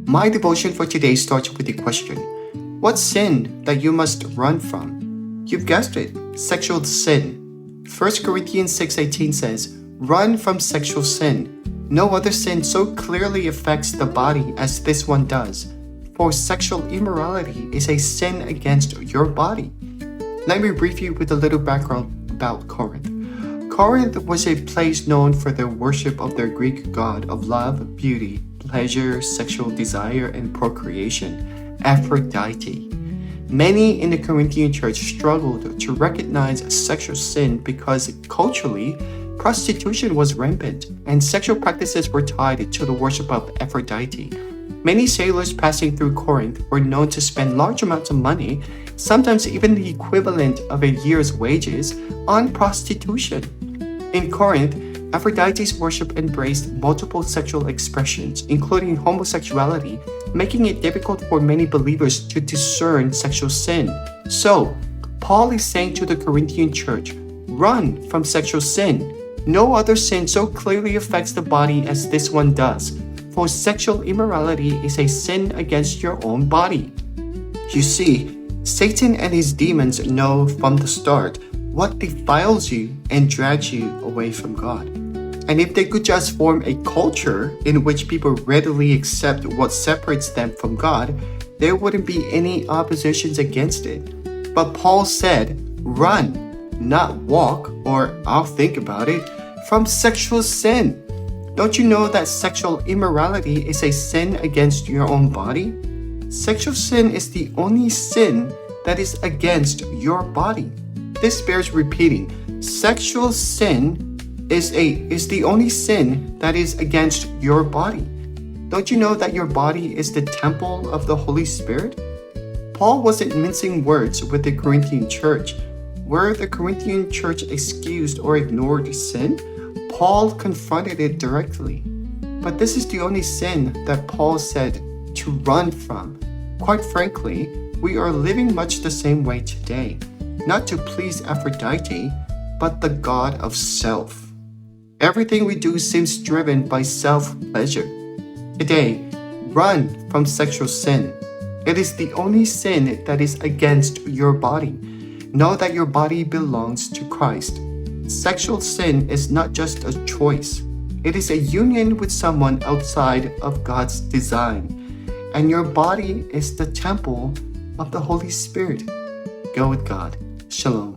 My devotion for today starts with the question, what sin that you must run from? You've guessed it, sexual sin. 1 Corinthians 6:18 says, run from sexual sin. No other sin so clearly affects the body as this one does. For sexual immorality is a sin against your body. Let me brief you with a little background about Corinth. Corinth was a place known for their worship of their Greek god of love, beauty, pleasure, sexual desire, and procreation, Aphrodite. Many in the Corinthian church struggled to recognize sexual sin because culturally, prostitution was rampant and sexual practices were tied to the worship of Aphrodite. Many sailors passing through Corinth were known to spend large amounts of money, sometimes even the equivalent of a year's wages, on prostitution. In Corinth, Aphrodite's worship embraced multiple sexual expressions, including homosexuality, making it difficult for many believers to discern sexual sin. So, Paul is saying to the Corinthian church, run from sexual sin. No other sin so clearly affects the body as this one does, for sexual immorality is a sin against your own body. You see, Satan and his demons know from the start what defiles you and drags you away from God. And if they could just form a culture in which people readily accept what separates them from God, there wouldn't be any oppositions against it. But Paul said, run, not walk, or I'll think about it, from sexual sin. Don't you know that sexual immorality is a sin against your own body? Sexual sin is the only sin that is against your body. This bears repeating. Sexual sin is the only sin that is against your body. Don't you know that your body is the temple of the Holy Spirit? Paul wasn't mincing words with the Corinthian church. Were the Corinthian church excused or ignored sin? Paul confronted it directly. But this is the only sin that Paul said to run from. Quite frankly, we are living much the same way today, not to please Aphrodite, but the god of self. Everything we do seems driven by self-pleasure. Today, run from sexual sin. It is the only sin that is against your body. Know that your body belongs to Christ. Sexual sin is not just a choice. It is a union with someone outside of God's design. And your body is the temple of the Holy Spirit. Go with God. Shalom.